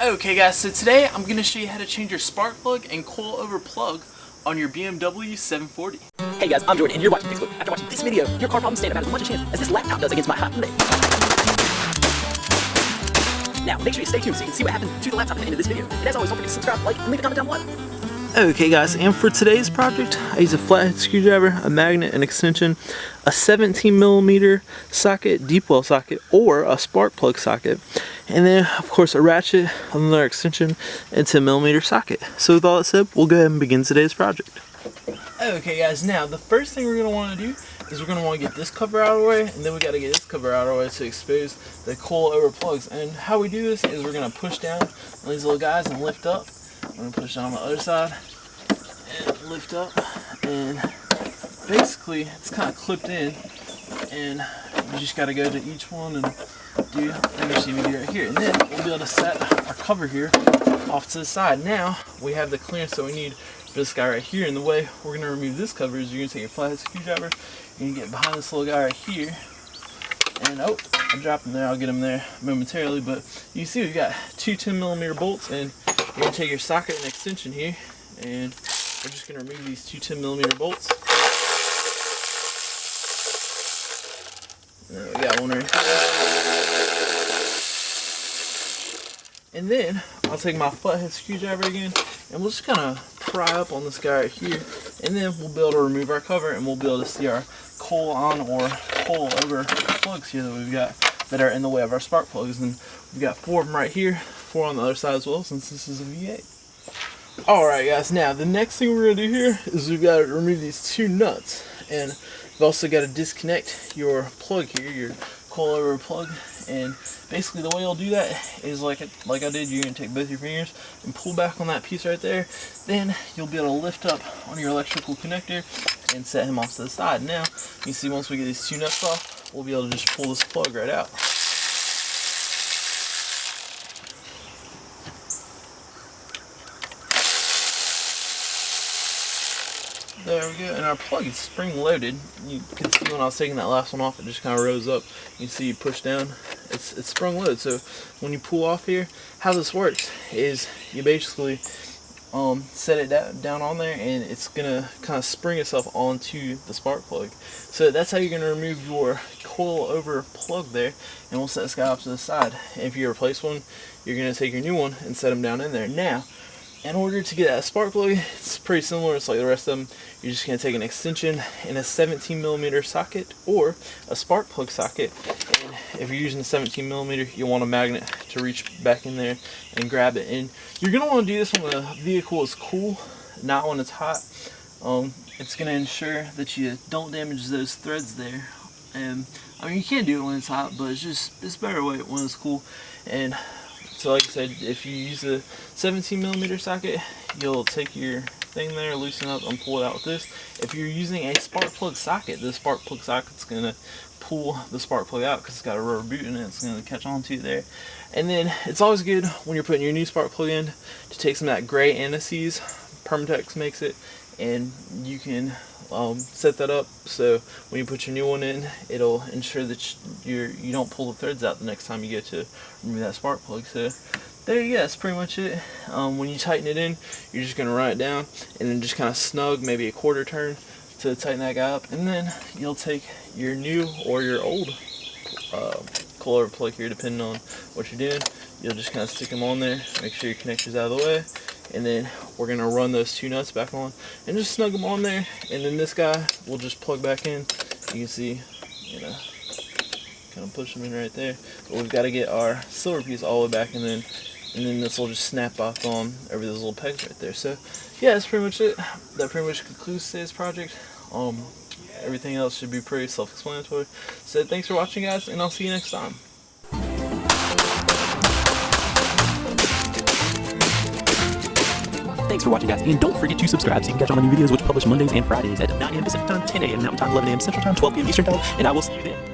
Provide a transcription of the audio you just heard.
Okay guys, so today I'm going to show you how to change your spark plug and coil over plug on your BMW 740. Hey guys, I'm Jordan and you're watching Fixbook. After watching this video, your car problems stand about as much a chance as this laptop does against my hot Hyundai. Now, make sure you stay tuned so you can see what happened to the laptop at the end of this video. And as always, don't forget to subscribe, like, and leave a comment down below. Okay guys, and for today's project, I use a flathead screwdriver, a magnet, an extension, a 17mm socket, deep well socket, or a spark plug socket, and then of course a ratchet, another extension, and 10mm socket. So with all that said, we'll go ahead and begin today's project. Okay guys, now the first thing we're going to want to do is we're going to want to get this cover out of the way, and then we got to get this cover out of the way to expose the coil over plugs. And how we do this is we're going to push down on these little guys and lift up. I'm going to push down on the other side and lift up, and basically it's kind of clipped in, and you just got to go to each one and do what you see me do right here, and then we'll be able to set our cover here off to the side. Now we have the clearance that we need for this guy right here, and the way we're going to remove this cover is you're going to take your flathead screwdriver and you get behind this little guy right here, and oh, I dropped him there, I'll get him there momentarily, but you see we've got two 10mm bolts, and you're going to take your socket and extension here, and we're just going to remove these two 10mm bolts. There we got one right here. And then I'll take my flathead screwdriver again, and we'll just kind of pry up on this guy right here, and then we'll be able to remove our cover, and we'll be able to see our coil on or coil over plugs here that we've got that are in the way of our spark plugs. And we've got 4 of them right here, 4 on the other side as well, since this is a V8. Alright guys, now the next thing we're going to do here is we've got to remove these 2 nuts, and we've also got to disconnect your plug here, your coil over plug. And basically the way you'll do that is like I did, you're going to take both your fingers and pull back on that piece right there. Then you'll be able to lift up on your electrical connector and set him off to the side. Now you see once we get these 2 nuts off, we'll be able to just pull this plug right out. There we go, and our plug is spring loaded. You can see when I was taking that last one off, it just kind of rose up. You can see you push down, it's sprung loaded. So when you pull off here, how this works is you basically set it down on there, and it's gonna kind of spring itself onto the spark plug. So that's how you're gonna remove your coil over plug there, and we'll set this guy off to the side. And if you replace one, you're gonna take your new one and set them down in there. Now, in order to get that spark plug, it's pretty similar. It's like the rest of them. You're just going to take an extension and a 17mm socket or a spark plug socket. And if you're using a 17mm, you want a magnet to reach back in there and grab it. And you're going to want to do this when the vehicle is cool, not when it's hot. It's going to ensure that you don't damage those threads there. And I mean, you can do it when it's hot, but it's better when it's cool. And so like I said, if you use a 17mm socket, you'll take your thing there, loosen up, and pull it out with this. If you're using a spark plug socket, the spark plug socket's going to pull the spark plug out because it's got a rubber boot in it. It's going to catch onto it there. And then it's always good when you're putting your new spark plug in to take some of that gray anti-seize. Permatex makes it, and you can set that up so when you put your new one in, it'll ensure that you don't pull the threads out the next time you go to remove that spark plug. So there you go, that's pretty much it. When you tighten it in, you're just going to run it down and then just kind of snug, maybe a quarter turn to tighten that guy up, and then you'll take your new or your old coil over plug here, depending on what you're doing. You'll just kind of stick them on there, make sure your connector's out of the way, and then we're going to run those 2 nuts back on and just snug them on there. And then this guy we'll just plug back in. You can see, you know, kind of push them in right there. But we've got to get our silver piece all the way back, and then this will just snap off on over those little pegs right there. So yeah, that's pretty much it. That pretty much concludes today's project. Everything else should be pretty self-explanatory. So thanks for watching guys, and I'll see you next time. Thanks for watching guys, and don't forget to subscribe so you can catch all my new videos, which publish Mondays and Fridays at 9 a.m. Pacific Time, 10 a.m. Mountain Time, 11 a.m. Central Time, 12 p.m. Eastern Time, and I will see you then.